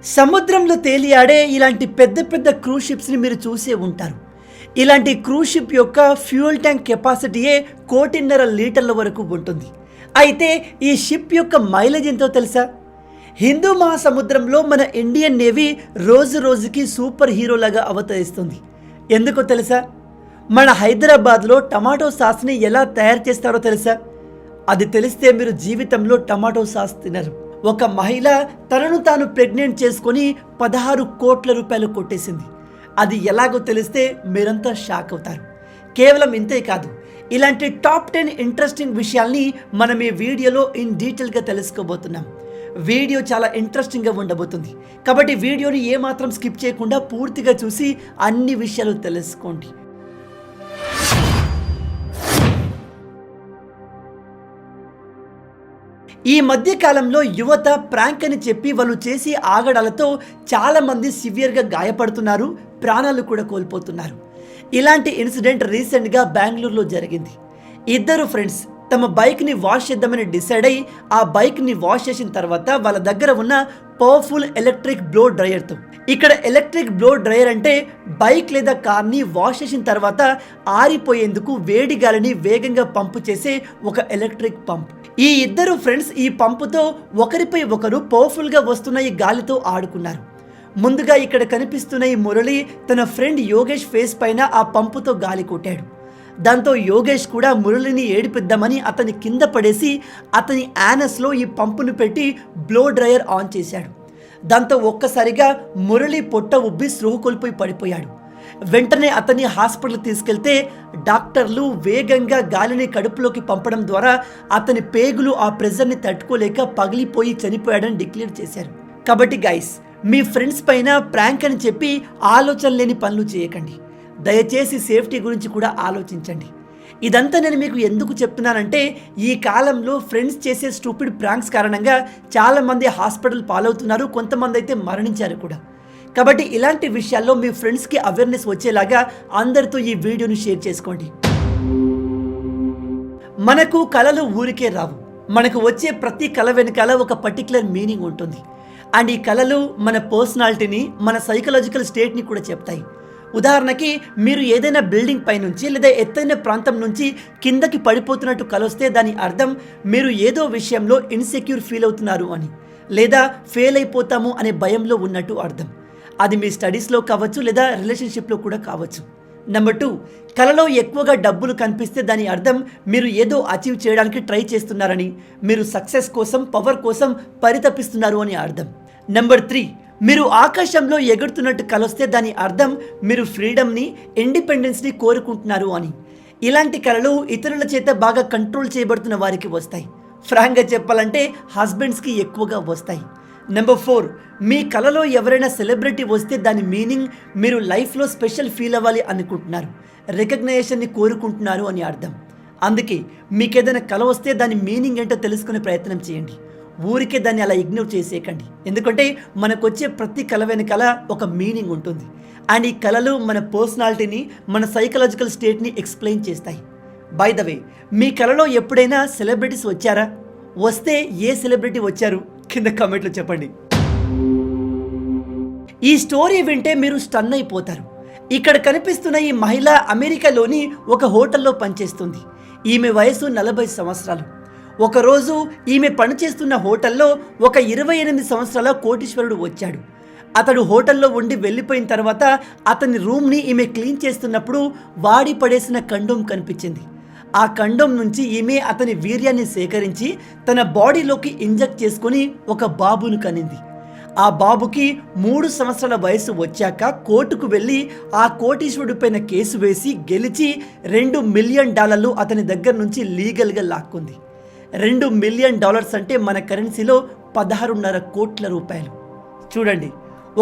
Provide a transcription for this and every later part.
సముద్రంలో తేలియాడే ఇలాంటి పెద్ద పెద్ద క్రూజ్ షిప్స్ని మీరు చూసే ఉంటారు. ఇలాంటి క్రూజ్ షిప్ యొక్క ఫ్యూయల్ ట్యాంక్ కెపాసిటీయే 1.5 లీటర్ల వరకు ఉంటుంది. అయితే ఈ షిప్ యొక్క మైలేజ్ ఎంతో తెలుసా? హిందూ మహాసముద్రంలో మన ఇండియన్ నేవీ రోజు రోజుకి సూపర్ హీరోలాగా అవతరిస్తుంది. ఎందుకో తెలుసా? మన హైదరాబాద్లో టమాటో సాస్ని ఎలా తయారు చేస్తారో తెలుసా? అది తెలిస్తే మీరు జీవితంలో టమాటో సాస్ తినరు. ఒక మహిళ తనను తాను ప్రెగ్నెంట్ చేసుకొని 16 కోట్ల రూపాయలు కొట్టేసింది. అది ఎలాగో తెలిస్తే మీరంతా షాక్ అవుతారు. కేవలం ఇంతే కాదు, ఇలాంటి టాప్ 10 ఇంట్రెస్టింగ్ విషయాల్ని మనం ఈ వీడియోలో ఇన్ డీటెయిల్గా తెలుసుకోబోతున్నాం. వీడియో చాలా ఇంట్రెస్టింగ్గా ఉండబోతుంది. కాబట్టి వీడియోని ఏమాత్రం స్కిప్ చేయకుండా పూర్తిగా చూసి అన్ని విషయాలు తెలుసుకోండి. ఈ మధ్య కాలంలో యువత ప్రాంక్ అని చెప్పి వాళ్ళు చేసి ఆగడాలతో చాలామంది సివియర్గా గాయపడుతున్నారు, ప్రాణాలు కూడా కోల్పోతున్నారు. ఇలాంటి ఇన్సిడెంట్ రీసెంట్గా బెంగళూరులో జరిగింది. ఇద్దరు ఫ్రెండ్స్ తమ బైక్ని వాష్ చేద్దామని డిసైడ్ అయ్యి ఆ బైక్ని వాష్ చేసిన తర్వాత వాళ్ళ దగ్గర ఉన్న పవర్ఫుల్ ఎలక్ట్రిక్ బ్లో డ్రైయర్తో, ఇక్కడ ఎలక్ట్రిక్ బ్లో డ్రైయర్ అంటే బైక్ లేదా కార్ని వాష్ చేసిన తర్వాత ఆరిపోయేందుకు వేడి గాలిని వేగంగా పంపు చేసే ఒక ఎలక్ట్రిక్ పంప్. ఈ ఇద్దరు ఫ్రెండ్స్ ఈ పంపుతో ఒకరిపై ఒకరు పవర్ఫుల్గా వస్తున్న ఈ గాలితో ఆడుకున్నారు. ముందుగా ఇక్కడ కనిపిస్తున్న ఈ మురళి తన ఫ్రెండ్ యోగేష్ ఫేస్ పైన ఆ పంపుతో గాలి కొట్టాడు. దాంతో యోగేష్ కూడా మురళిని ఏడిపిద్దామని అతని కింద పడేసి అతని యానస్లో ఈ పంపును పెట్టి బ్లో డ్రైయర్ ఆన్ చేశాడు. దాంతో ఒక్కసారిగా మురళి పొట్ట ఉబ్బి స్పృహ కోల్పోయి పడిపోయాడు. వెంటనే అతన్ని హాస్పిటల్ తీసుకెళ్తే డాక్టర్లు వేగంగా గాలిని కడుపులోకి పంపడం ద్వారా అతని పేగులు ఆ ప్రెజర్ని తట్టుకోలేక పగిలిపోయి చనిపోయాడని డిక్లేర్ చేశారు. కాబట్టి గైస్, మీ ఫ్రెండ్స్ పైన ప్రాంక్ అని చెప్పి ఆలోచన లేని పనులు చేయకండి. దయచేసి సేఫ్టీ గురించి కూడా ఆలోచించండి. ఇదంతా నేను మీకు ఎందుకు చెప్తున్నానంటే, ఈ కాలంలో ఫ్రెండ్స్ చేసే స్టూపిడ్ ప్రాంక్స్ కారణంగా చాలామంది హాస్పిటల్ పాలవుతున్నారు, కొంతమంది అయితే మరణించారు కూడా. కాబట్టి ఇలాంటి విషయాల్లో మీ ఫ్రెండ్స్కి అవేర్నెస్ వచ్చేలాగా అందరితో ఈ వీడియోని షేర్ చేసుకోండి. మనకు కళలు ఊరికే రావు. మనకు వచ్చే ప్రతి కళ వెనకాల ఒక పర్టికులర్ మీనింగ్ ఉంటుంది. అండ్ ఈ కళలు మన పర్సనాలిటీని, మన సైకలాజికల్ స్టేట్ని కూడా చెప్తాయి. ఉదాహరణకి, మీరు ఏదైనా బిల్డింగ్ పై నుంచి లేదా ఎత్తైన ప్రాంతం నుంచి కిందకి పడిపోతున్నట్టు కలొస్తే దాని అర్థం మీరు ఏదో విషయంలో ఇన్సెక్యూర్ ఫీల్ అవుతున్నారు అని, లేదా ఫెయిల్ అయిపోతాము అనే భయంలో ఉన్నట్టు అర్థం. అది మీ స్టడీస్లో కావచ్చు, లేదా రిలేషన్షిప్లో కూడా కావచ్చు. నెంబర్ 2, కలలో ఎక్కువగా డబ్బులు కనిపిస్తే దాని అర్థం మీరు ఏదో అచీవ్ చేయడానికి ట్రై చేస్తున్నారని, మీరు సక్సెస్ కోసం, పవర్ కోసం పరితపిస్తున్నారు అని అర్థం. నెంబర్ 3, మీరు ఆకాశంలో ఎగురుతున్నట్టు కలొస్తే దాని అర్థం మీరు ఫ్రీడమ్ని, ఇండిపెండెన్స్ని కోరుకుంటున్నారు అని. ఇలాంటి కళలు ఇతరుల చేత బాగా కంట్రోల్ చేయబడుతున్న వారికి వస్తాయి. ఫ్రాంక్గా చెప్పాలంటే హస్బెండ్స్కి ఎక్కువగా వస్తాయి. నెంబర్ 4, మీ కళలో ఎవరైనా సెలబ్రిటీ వస్తే దాని మీనింగ్ మీరు లైఫ్లో స్పెషల్ ఫీల్ అవ్వాలి అనుకుంటున్నారు, రికగ్నైజేషన్ని కోరుకుంటున్నారు అని అర్థం. అందుకే మీకు ఏదైనా కళ వస్తే దాని మీనింగ్ ఏంటో తెలుసుకునే ప్రయత్నం చేయండి. ఊరికే దాన్ని అలా ఇగ్నోర్ చేసేయకండి. ఎందుకంటే మనకు వచ్చే ప్రతి కళ వెనకాల ఒక మీనింగ్ ఉంటుంది. అండ్ ఈ కళలు మన పర్సనాలిటీని, మన సైకలాజికల్ స్టేట్ని ఎక్స్ప్లెయిన్ చేస్తాయి. బై ద వే, మీ కళలో ఎప్పుడైనా సెలబ్రిటీస్ వచ్చారా? వస్తే ఏ సెలబ్రిటీ వచ్చారు కింద కామెంట్లో చెప్పండి. ఈ స్టోరీ వింటే మీరు స్టన్ అయిపోతారు. ఇక్కడ కనిపిస్తున్న ఈ మహిళ అమెరికాలోని ఒక హోటల్లో పనిచేస్తుంది. ఈమె వయసు 40 సంవత్సరాలు. ఒకరోజు ఈమె పనిచేస్తున్న హోటల్లో ఒక 28 సంవత్సరాల కోటీశ్వరుడు వచ్చాడు. అతడు హోటల్లో ఉండి వెళ్ళిపోయిన తర్వాత అతని రూమ్ని ఈమె క్లీన్ చేస్తున్నప్పుడు వాడి పడేసిన కండోమ్ కనిపించింది. ఆ కండోమ్ నుంచి ఈమె అతని వీర్యాన్ని సేకరించి తన బాడీలోకి ఇంజెక్ట్ చేసుకొని ఒక బాబును కనింది. ఆ బాబుకి 3 సంవత్సరాల వయసు వచ్చాక కోర్టుకు వెళ్ళి ఆ కోటీశ్వరుడి పైన కేసు వేసి గెలిచి $2 మిలియన్ అతని దగ్గర నుంచి లీగల్గా లాక్కుంది. $2 మిలియన్ అంటే మన కరెన్సీలో 16.5 కోట్ల రూపాయలు. చూడండి,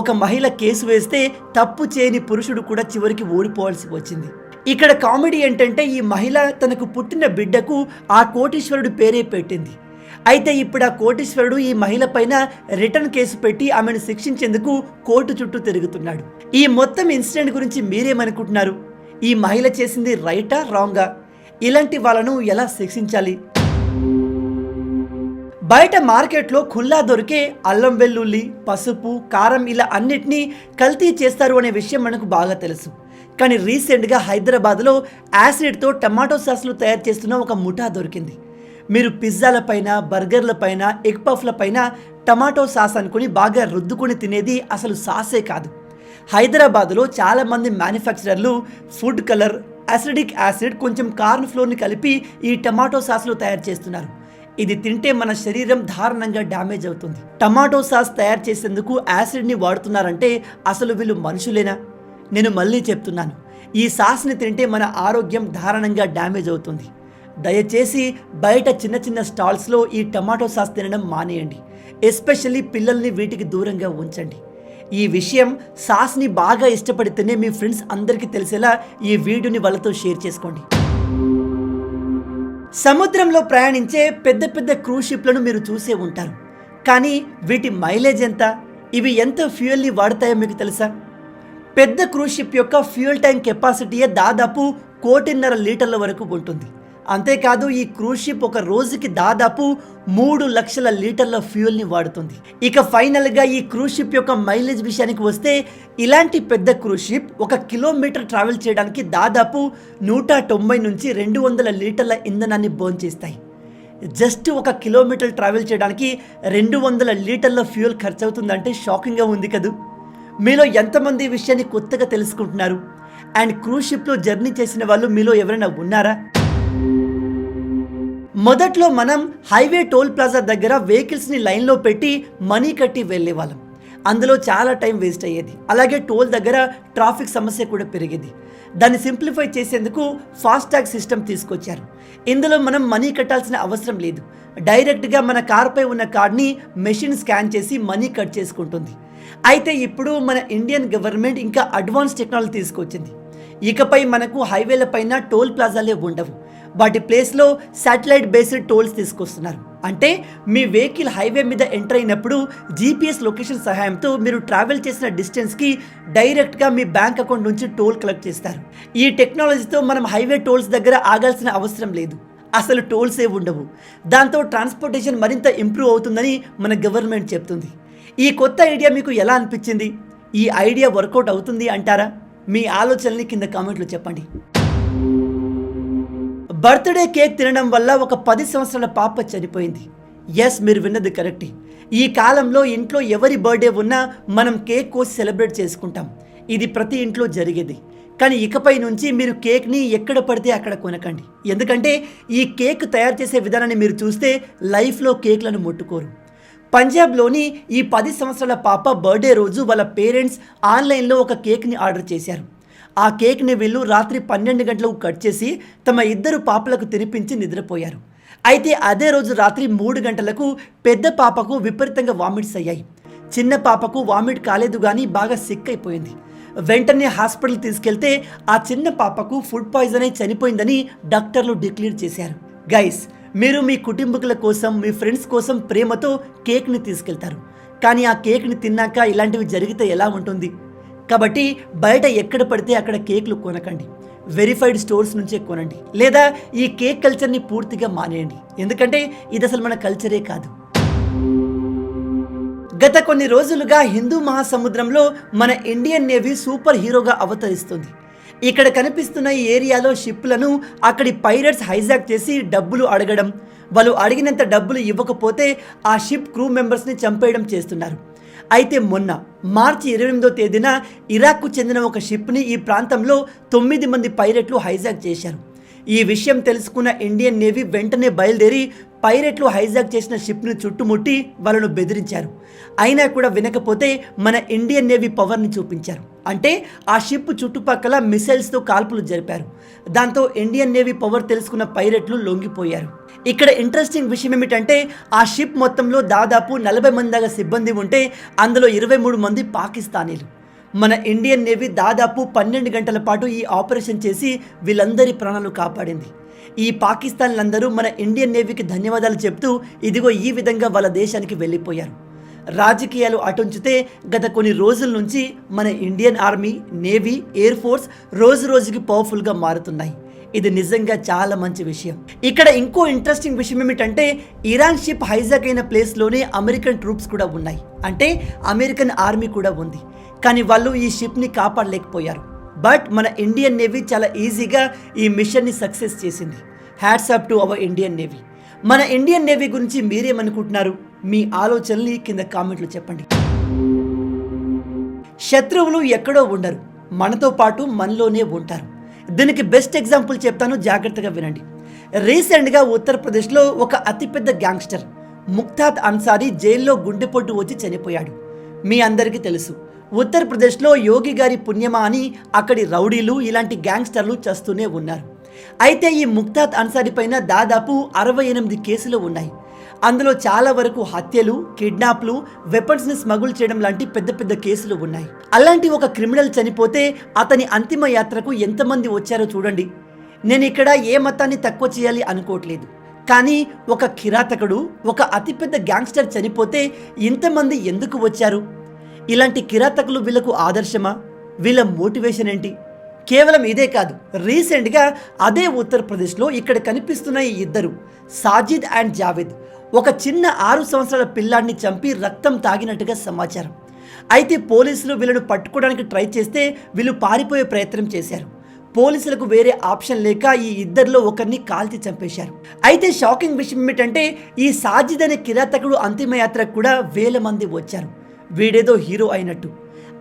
ఒక మహిళ కేసు వేస్తే తప్పు చేయని పురుషుడు కూడా చివరికి ఓడిపోవాల్సి వచ్చింది. ఇక్కడ కామెడీ ఏంటంటే, ఈ మహిళ తనకు పుట్టిన బిడ్డకు ఆ కోటీశ్వరుడు పేరే పెట్టింది. అయితే ఇప్పుడు ఆ కోటీశ్వరుడు ఈ మహిళ పైన రిటర్న్ కేసు పెట్టి ఆమెను శిక్షించేందుకు కోర్టు చుట్టూ తిరుగుతున్నాడు. ఈ మొత్తం ఇన్సిడెంట్ గురించి మీరేమనుకుంటున్నారు? ఈ మహిళ చేసింది రైటా, రాంగా? ఇలాంటి వాళ్ళను ఎలా శిక్షించాలి? బయట మార్కెట్లో ఖుల్లా దొరికే అల్లం వెల్లుల్లి, పసుపు, కారం ఇలా అన్నిటినీ కల్తీ చేస్తారు అనే విషయం మనకు బాగా తెలుసు. కానీ రీసెంట్గా హైదరాబాద్లో యాసిడ్తో టమాటో సాస్లు తయారు చేస్తున్న ఒక ముఠా దొరికింది. మీరు పిజ్జాల పైన, బర్గర్ల పైన, ఎగ్ పఫ్ల పైన టమాటో సాస్ అనుకుని బాగా రుద్దుకొని తినేది అసలు సాసే కాదు. హైదరాబాద్లో చాలామంది మ్యానుఫ్యాక్చరర్లు ఫుడ్ కలర్, అసిడిక్ యాసిడ్, కొంచెం కార్న్ ఫ్లోర్ని కలిపి ఈ టమాటో సాస్లు తయారు చేస్తున్నారు. ఇది తింటే మన శరీరం దారుణంగా డ్యామేజ్ అవుతుంది. టమాటో సాస్ తయారు చేసేందుకు యాసిడ్ని వాడుతున్నారంటే అసలు వీళ్ళు మనుషులేనా? నేను మళ్ళీ చెప్తున్నాను, ఈ సాస్ని తింటే మన ఆరోగ్యం దారుణంగా డ్యామేజ్ అవుతుంది. దయచేసి బయట చిన్న చిన్న స్టాల్స్లో ఈ టమాటో సాస్ తినడం మానేయండి. ఎస్పెషల్లీ పిల్లల్ని వీటికి దూరంగా ఉంచండి. ఈ విషయం సాస్ని బాగా ఇష్టపడితేనే మీ ఫ్రెండ్స్ అందరికీ తెలిసేలా ఈ వీడియోని వాళ్ళతో షేర్ చేసుకోండి. సముద్రంలో ప్రయాణించే పెద్ద పెద్ద క్రూజ్ షిప్లను మీరు చూసే ఉంటారు. కానీ వీటి మైలేజ్ ఎంత, ఇవి ఎంత ఫ్యూయల్ని వాడతాయో మీకు తెలుసా? పెద్ద క్రూజ్ షిప్ యొక్క ఫ్యూయల్ ట్యాంక్ కెపాసిటీయే దాదాపు 1.5 లీటర్ల వరకు ఉంటుంది. అంతేకాదు ఈ క్రూజ్ షిప్ ఒక రోజుకి దాదాపు 3 లక్షల లీటర్ల ఫ్యూయల్ని వాడుతుంది. ఇక ఫైనల్గా ఈ క్రూజ్ షిప్ యొక్క మైలేజ్ విషయానికి వస్తే, ఇలాంటి పెద్ద క్రూజ్ షిప్ 1 కిలోమీటర్ ట్రావెల్ చేయడానికి దాదాపు 190 నుంచి 200 లీటర్ల ఇంధనాన్ని బర్న్ చేస్తాయి. జస్ట్ 1 కిలోమీటర్ ట్రావెల్ చేయడానికి 200 లీటర్ల ఫ్యూయల్ ఖర్చు అవుతుందంటే షాకింగ్గా ఉంది కదూ. మీలో ఎంతమంది ఈ విషయాన్ని కొత్తగా తెలుసుకుంటున్నారు? అండ్ క్రూజ్ షిప్లో జర్నీ చేసిన వాళ్ళు మీలో ఎవరైనా ఉన్నారా? మొదట్లో మనం హైవే టోల్ ప్లాజా దగ్గర వెహికల్స్ని లైన్లో పెట్టి మనీ కట్టి వెళ్ళే వాళ్ళం. అందులో చాలా టైం వేస్ట్ అయ్యేది. అలాగే టోల్ దగ్గర ట్రాఫిక్ సమస్య కూడా పెరిగేది. దాన్ని సింప్లిఫై చేసేందుకు ఫాస్టాగ్ సిస్టమ్ తీసుకొచ్చారు. ఇందులో మనం మనీ కట్టాల్సిన అవసరం లేదు. డైరెక్ట్గా మన కార్పై ఉన్న కార్డ్ని మెషిన్ స్కాన్ చేసి మనీ కట్ చేసుకుంటుంది. అయితే ఇప్పుడు మన ఇండియన్ గవర్నమెంట్ ఇంకా అడ్వాన్స్ టెక్నాలజీ తీసుకొచ్చింది. ఇకపై మనకు హైవేల పైన టోల్ ప్లాజాలే ఉండవు. వాటి ప్లేస్లో శాటిలైట్ బేస్డ్ టోల్స్ తీసుకొస్తున్నారు. అంటే మీ వెహికల్ హైవే మీద ఎంటర్ అయినప్పుడు జీపీఎస్ లొకేషన్ సహాయంతో మీరు ట్రావెల్ చేసిన డిస్టెన్స్కి డైరెక్ట్గా మీ బ్యాంక్ అకౌంట్ నుంచి టోల్ కలెక్ట్ చేస్తారు. ఈ టెక్నాలజీతో మనం హైవే టోల్స్ దగ్గర ఆగాల్సిన అవసరం లేదు. అసలు టోల్సే ఉండవు. దాంతో ట్రాన్స్పోర్టేషన్ మరింత ఇంప్రూవ్ అవుతుందని మన గవర్నమెంట్ చెప్తుంది. ఈ కొత్త ఐడియా మీకు ఎలా అనిపించింది? ఈ ఐడియా వర్కౌట్ అవుతుంది అంటారా? మీ ఆలోచనల్ని కింద కామెంట్లో చెప్పండి. బర్త్డే కేక్ తినడం వల్ల ఒక 10 సంవత్సరాల పాప చనిపోయింది. ఎస్, మీరు విన్నది కరెక్టే. ఈ కాలంలో ఇంట్లో ఎవరి బర్త్డే ఉన్నా మనం కేక్ కోసి సెలబ్రేట్ చేసుకుంటాం. ఇది ప్రతి ఇంట్లో జరిగేది. కానీ ఇకపై నుంచి మీరు కేక్ని ఎక్కడ పడితే అక్కడ కొనకండి. ఎందుకంటే ఈ కేక్ తయారు చేసే విధానాన్ని మీరు చూస్తే లైఫ్లో కేక్లను ముట్టుకోరు. పంజాబ్లోని ఈ 10 సంవత్సరాల పాప బర్త్డే రోజు వాళ్ళ పేరెంట్స్ ఆన్లైన్లో ఒక కేక్ని ఆర్డర్ చేశారు. ఆ కేక్ని వీళ్ళు రాత్రి 12 గంటలకు కట్ చేసి తమ 2 పాపలకు తినిపించి నిద్రపోయారు. అయితే అదే రోజు రాత్రి 3 గంటలకు పెద్ద పాపకు విపరీతంగా వామిట్స్ అయ్యాయి. చిన్న పాపకు వామిట్ కాలేదు కానీ బాగా సిక్ అయిపోయింది. వెంటనే హాస్పిటల్ తీసుకెళ్తే ఆ చిన్న పాపకు ఫుడ్ పాయిజన్ అయి చనిపోయిందని డాక్టర్లు డిక్లేర్ చేశారు. గైస్, మీరు మీ కుటుంబీకుల కోసం, మీ ఫ్రెండ్స్ కోసం ప్రేమతో కేక్ని తీసుకెళ్తారు. కానీ ఆ కేక్ని తిన్నాక ఇలాంటివి జరిగితే ఎలా ఉంటుంది? కాబట్టి బయట ఎక్కడ పడితే అక్కడ కేక్లు కొనకండి. వెరిఫైడ్ స్టోర్స్ నుంచే కొనండి. లేదా ఈ కేక్ కల్చర్ని పూర్తిగా మానేయండి. ఎందుకంటే ఇది అసలు మన కల్చరే కాదు. గత కొన్ని రోజులుగా హిందూ మహాసముద్రంలో మన ఇండియన్ నేవీ సూపర్ హీరోగా అవతరిస్తుంది. ఇక్కడ కనిపిస్తున్న ఈ ఏరియాలో షిప్లను అక్కడి పైరట్స్ హైజాక్ చేసి డబ్బులు అడగడం, వాళ్ళు అడిగినంత డబ్బులు ఇవ్వకపోతే ఆ షిప్ క్రూ మెంబర్స్ని చంపేయడం చేస్తున్నారు. అయితే మొన్న మార్చి 28వ తేదీన ఇరాక్కు చెందిన ఒక షిప్ని ఈ ప్రాంతంలో 9 మంది పైరట్లు హైజాక్ చేశారు. ఈ విషయం తెలుసుకున్న ఇండియన్ నేవీ వెంటనే బయలుదేరి పైరట్లు హైజాక్ చేసిన షిప్ను చుట్టుముట్టి వాళ్ళను బెదిరించారు. అయినా కూడా వినకపోతే మన ఇండియన్ నేవీ పవర్ని చూపించారు. అంటే ఆ షిప్ చుట్టుపక్కల మిసైల్స్తో కాల్పులు జరిపారు. దాంతో ఇండియన్ నేవీ పవర్ తెలుసుకున్న పైరట్లు లొంగిపోయారు. ఇక్కడ ఇంట్రెస్టింగ్ విషయం ఏమిటంటే ఆ షిప్ మొత్తంలో దాదాపు 40 మంది దాకా సిబ్బంది ఉంటే అందులో 23 మంది పాకిస్తానీలు. మన ఇండియన్ నేవీ దాదాపు 12 గంటల పాటు ఈ ఆపరేషన్ చేసి వీళ్ళందరి ప్రాణాలు కాపాడింది. ఈ పాకిస్తాన్లందరూ మన ఇండియన్ నేవీకి ధన్యవాదాలు చెప్తూ ఇదిగో ఈ విధంగా వాళ్ళ దేశానికి వెళ్ళిపోయారు. రాజకీయాలు అటుంచితే గత కొన్ని రోజుల నుంచి మన Indian army, navy, air force రోజు రోజుకి పవర్ఫుల్గా మారుతున్నాయి. ఇది నిజంగా చాలా మంచి విషయం. ఇక్కడ ఇంకో ఇంట్రెస్టింగ్ విషయం ఏమిటంటే ఇరాన్ షిప్ హైజాక్ అయిన ప్లేస్లోనే అమెరికన్ ట్రూప్స్ కూడా ఉన్నాయి, అంటే అమెరికన్ ఆర్మీ కూడా ఉంది. కానీ వాళ్ళు ఈ షిప్ని కాపాడలేకపోయారు. బట్ మన ఇండియన్ నేవీ చాలా ఈజీగా ఈ మిషన్ని సక్సెస్ చేసింది. Hats off to our Indian navy. మన ఇండియన్ నేవీ గురించి మీరేమనుకుంటున్నారు? మీ ఆలోచనల్ని కింద కామెంట్లు చెప్పండి. శత్రువులు ఎక్కడో ఉండరు, మనతో పాటు మనలోనే ఉంటారు. దీనికి బెస్ట్ ఎగ్జాంపుల్ చెప్తాను, జాగ్రత్తగా వినండి. రీసెంట్గా ఉత్తరప్రదేశ్లో ఒక అతిపెద్ద గ్యాంగ్స్టర్ ముక్తాద్ అన్సారీ జైల్లో గుండెపోటు వచ్చి చనిపోయాడు. మీ అందరికీ తెలుసు, ఉత్తరప్రదేశ్లో యోగి గారి పుణ్యమా అని అక్కడి రౌడీలు ఇలాంటి గ్యాంగ్స్టర్లు చేస్తూనే ఉన్నారు. అయితే ఈ ముక్తాద్ అన్సారీ పైన దాదాపు 68 కేసులు ఉన్నాయి. అందులో చాలా వరకు హత్యలు, కిడ్నాప్లు, వెపన్స్ని స్మగుల్ చేయడం లాంటి పెద్ద పెద్ద కేసులు ఉన్నాయి. అలాంటి ఒక క్రిమినల్ చనిపోతే అతని అంతిమ యాత్రకు ఎంతమంది వచ్చారో చూడండి. నేను ఇక్కడ ఏ మతాన్ని తక్కువ చేయాలి అనుకోవట్లేదు, కానీ ఒక కిరాతకుడు, ఒక అతిపెద్ద గ్యాంగ్స్టర్ చనిపోతే ఇంతమంది ఎందుకు వచ్చారు? ఇలాంటి కిరాతకులు వీళ్ళకు ఆదర్శమా? వీళ్ళ మోటివేషన్ ఏంటి? కేవలం ఇదే కాదు, రీసెంట్గా అదే ఉత్తరప్రదేశ్లో ఇక్కడ కనిపిస్తున్న ఈ ఇద్దరు, సాజిద్ అండ్ జావేద్, ఒక చిన్న 6 సంవత్సరాల పిల్లాడిని చంపి రక్తం తాగినట్టుగా సమాచారం. అయితే పోలీసులు వీళ్ళను పట్టుకోవడానికి ట్రై చేస్తే వీళ్ళు పారిపోయే ప్రయత్నం చేశారు. పోలీసులకు వేరే ఆప్షన్ లేక ఈ ఇద్దరిలో ఒకరిని కాల్చి చంపేశారు. అయితే షాకింగ్ విషయం ఏమిటంటే ఈ సాజిద్ అనే కిరాతకుడు అంతిమయాత్రకు కూడా వేల మంది వచ్చారు. వీడేదో హీరో అయినట్టు.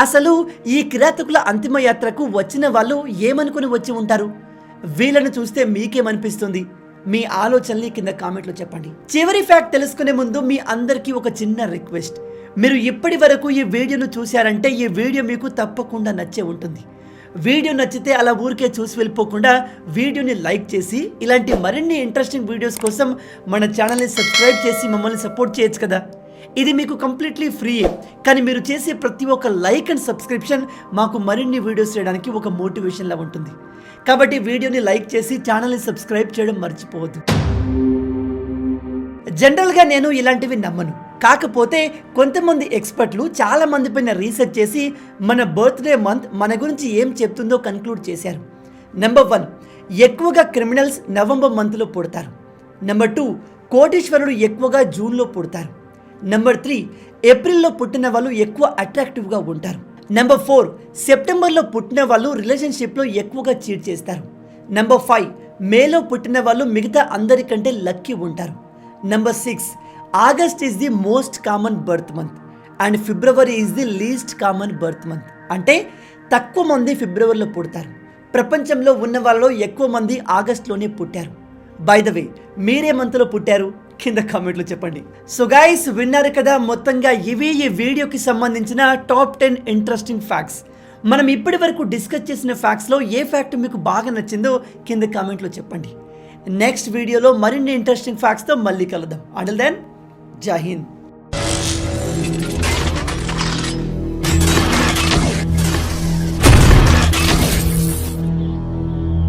అసలు ఈ కిరాతకుల అంతిమయాత్రకు వచ్చిన వాళ్ళు ఏమనుకుని వచ్చి ఉంటారు? వీళ్ళను చూస్తే మీకేమనిపిస్తుంది? మీ ఆలోచనని కింద కామెంట్లో చెప్పండి. చివరి ఫ్యాక్ట్ తెలుసుకునే ముందు మీ అందరికీ ఒక చిన్న రిక్వెస్ట్. మీరు ఇప్పటి వరకు ఈ వీడియోను చూశారంటే ఈ వీడియో మీకు తప్పకుండా నచ్చే ఉంటుంది. వీడియో నచ్చితే అలా ఊరికే చూసి వెళ్ళిపోకుండా వీడియోని లైక్ చేసి ఇలాంటి మరిన్ని ఇంట్రెస్టింగ్ వీడియోస్ కోసం మన ఛానల్ని సబ్స్క్రైబ్ చేసి మమ్మల్ని సపోర్ట్ చేయొచ్చు కదా. ఇది మీకు కంప్లీట్లీ ఫ్రీ, కానీ మీరు చేసే ప్రతి ఒక్క లైక్ అండ్ సబ్స్క్రిప్షన్ మాకు మరిన్ని వీడియోస్ చేయడానికి ఒక మోటివేషన్లా ఉంటుంది. కాబట్టి వీడియోని లైక్ చేసి ఛానల్ని సబ్స్క్రైబ్ చేయడం మర్చిపోవద్దు. జనరల్గా నేను ఇలాంటివి నమ్మను, కాకపోతే కొంతమంది ఎక్స్పర్ట్లు చాలా మంది పైన రీసెర్చ్ చేసి మన బర్త్డే మంత్ మన గురించి ఏం చెప్తుందో కన్క్లూడ్ చేశారు. నెంబర్ 1, ఎక్కువగా క్రిమినల్స్ నవంబర్ మంత్లో పుడతారు. నెంబర్ 2, కోటీశ్వరుడు ఎక్కువగా జూన్లో పుడతారు. నెంబర్ 3, ఏప్రిల్లో పుట్టిన వాళ్ళు ఎక్కువ అట్రాక్టివ్గా ఉంటారు. నెంబర్ 4, సెప్టెంబర్లో పుట్టిన వాళ్ళు రిలేషన్షిప్లో ఎక్కువగా చీట్ చేస్తారు. నెంబర్ 5, మేలో పుట్టిన వాళ్ళు మిగతా అందరికంటే లక్కీ ఉంటారు. Number 6, August is the most common birth month and February is the least common birth month. అంటే తక్కువ మంది ఫిబ్రవరిలో పుడతారు. ప్రపంచంలో ఉన్న వాళ్ళలో ఎక్కువ మంది ఆగస్ట్లోనే పుట్టారు. బై ద వే, మీరే మంత్లో పుట్టారు? కింద కామెంట్లో చెప్పండి. సో గైస్, విన్నారు కదా, మొత్తంగా ఇవి ఈ వీడియోకి సంబంధించిన టాప్ 10 ఇంట్రెస్టింగ్ ఫ్యాక్ట్స్. మనం ఇప్పటి వరకు డిస్కస్ చేసిన ఫ్యాక్ట్స్లో ఏ ఫ్యాక్ట్ మీకు బాగా నచ్చిందో కింద కామెంట్లో చెప్పండి. నెక్స్ట్ వీడియోలో మరిన్ని ఇంట్రెస్టింగ్ ఫ్యాక్ట్స్తో మళ్ళీ కలుద్దాం. అంటిల్ దెన్, జై హింద్.